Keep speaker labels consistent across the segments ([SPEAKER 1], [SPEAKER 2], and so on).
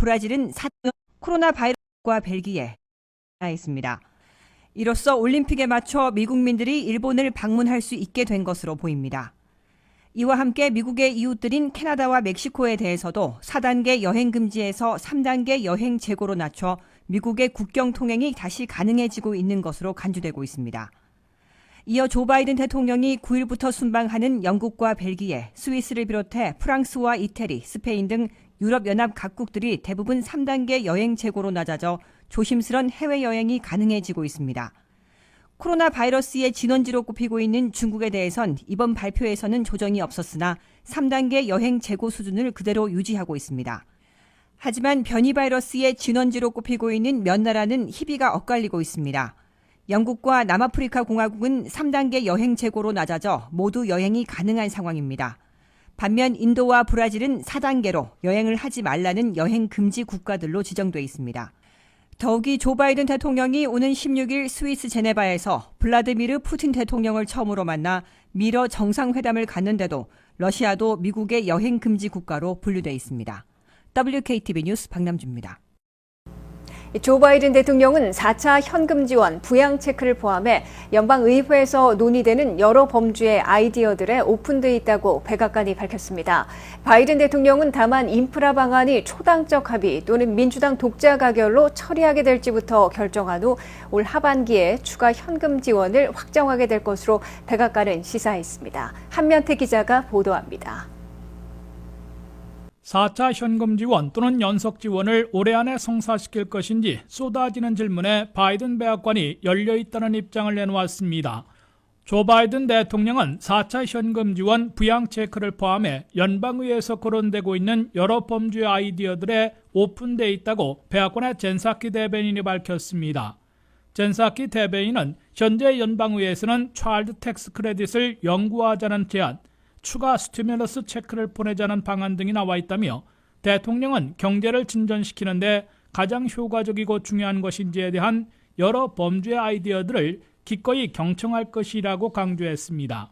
[SPEAKER 1] 브라질은 코로나 바이러스과 벨기에 있습니다. 이로써 올림픽에 맞춰 미국민들이 일본을 방문할 수 있게 된 것으로 보입니다. 이와 함께 미국의 이웃들인 캐나다와 멕시코에 대해서도 4단계 여행 금지에서 3단계 여행 재고로 낮춰 미국의 국경 통행이 다시 가능해지고 있는 것으로 간주되고 있습니다. 이어 조 바이든 대통령이 9일부터 순방하는 영국과 벨기에, 스위스를 비롯해 프랑스와 이태리, 스페인 등 유럽연합 각국들이 대부분 3단계 여행 재고로 낮아져 조심스런 해외여행이 가능해지고 있습니다. 코로나 바이러스의 진원지로 꼽히고 있는 중국에 대해선 이번 발표에서는 조정이 없었으나 3단계 여행 재고 수준을 그대로 유지하고 있습니다. 하지만 변이 바이러스의 진원지로 꼽히고 있는 몇 나라는 희비가 엇갈리고 있습니다. 영국과 남아프리카 공화국은 3단계 여행 재고로 낮아져 모두 여행이 가능한 상황입니다. 반면 인도와 브라질은 4단계로 여행을 하지 말라는 여행 금지 국가들로 지정돼 있습니다. 더욱이 조 바이든 대통령이 오는 16일 스위스 제네바에서 블라디미르 푸틴 대통령을 처음으로 만나 미러 정상회담을 갖는데도 러시아도 미국의 여행 금지 국가로 분류돼 있습니다. WKTV 뉴스 박남주입니다.
[SPEAKER 2] 조 바이든 대통령은 4차 현금 지원, 부양 체크를 포함해 연방의회에서 논의되는 여러 범주의 아이디어들에 오픈돼 있다고 백악관이 밝혔습니다. 바이든 대통령은 다만 인프라 방안이 초당적 합의 또는 민주당 독자 가결로 처리하게 될지부터 결정한 후 올 하반기에 추가 현금 지원을 확정하게 될 것으로 백악관은 시사했습니다. 한면태 기자가 보도합니다.
[SPEAKER 3] 4차 현금 지원 또는 연속 지원을 올해 안에 성사시킬 것인지 쏟아지는 질문에 바이든 백악관이 열려있다는 입장을 내놓았습니다. 조 바이든 대통령은 4차 현금 지원 부양 체크를 포함해 연방의회에서 거론되고 있는 여러 범주의 아이디어들에 오픈돼 있다고 백악관의 젠 사키 대변인이 밝혔습니다. 젠 사키 대변인은 현재 연방의회에서는 차일드 텍스 크레딧을 영구화하자는 제안, 추가 스티뮬러스 체크를 보내자는 방안 등이 나와 있다며 대통령은 경제를 진전시키는데 가장 효과적이고 중요한 것인지에 대한 여러 범주의 아이디어들을 기꺼이 경청할 것이라고 강조했습니다.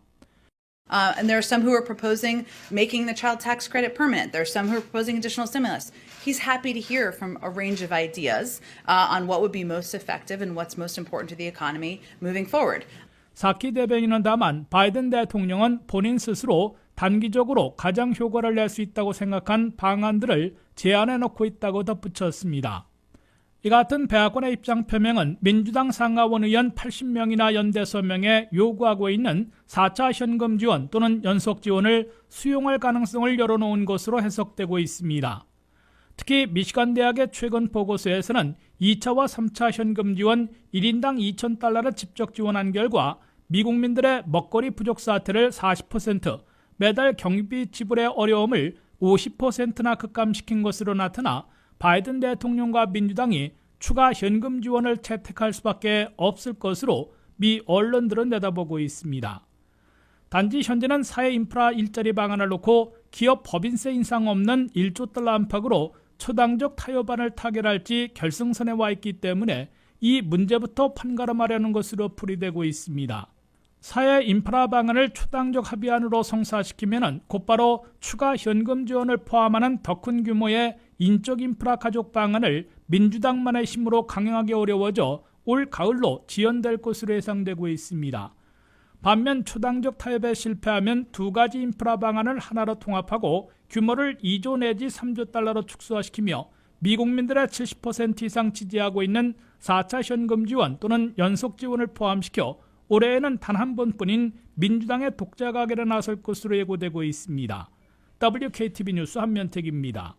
[SPEAKER 4] And there are some who are proposing making the child tax credit permanent. There are some who are proposing additional stimulus. He's happy to hear from a range of ideas on what would be most effective and what's most important to the economy moving forward.
[SPEAKER 3] 사키 대변인은 다만 바이든 대통령은 본인 스스로 단기적으로 가장 효과를 낼 수 있다고 생각한 방안들을 제안해 놓고 있다고 덧붙였습니다. 이 같은 백악관의 입장 표명은 민주당 상하원 의원 80명이나 연대 서명에 요구하고 있는 4차 현금 지원 또는 연속 지원을 수용할 가능성을 열어놓은 것으로 해석되고 있습니다. 특히 미시간 대학의 최근 보고서에서는 2차와 3차 현금 지원 1인당 2,000달러를 직접 지원한 결과 미국민들의 먹거리 부족 사태를 40%, 매달 경비 지불의 어려움을 50%나 급감시킨 것으로 나타나 바이든 대통령과 민주당이 추가 현금 지원을 채택할 수밖에 없을 것으로 미 언론들은 내다보고 있습니다. 단지 현재는 사회 인프라 일자리 방안을 놓고 기업 법인세 인상 없는 1조 달러 안팎으로 초당적 타협안을 타결할지 결승선에 와 있기 때문에 이 문제부터 판가름하려는 것으로 풀이되고 있습니다. 사회 인프라 방안을 초당적 합의안으로 성사시키면 곧바로 추가 현금 지원을 포함하는 더 큰 규모의 인적 인프라 가족 방안을 민주당만의 힘으로 강행하기 어려워져 올 가을로 지연될 것으로 예상되고 있습니다. 반면 초당적 타협에 실패하면 두 가지 인프라 방안을 하나로 통합하고 규모를 2조 내지 3조 달러로 축소화시키며 미국민들의 70% 이상 지지하고 있는 4차 현금 지원 또는 연속 지원을 포함시켜 올해에는 단 한 번뿐인 민주당의 독자 가결에 나설 것으로 예고되고 있습니다. WKTV 뉴스 한면택입니다.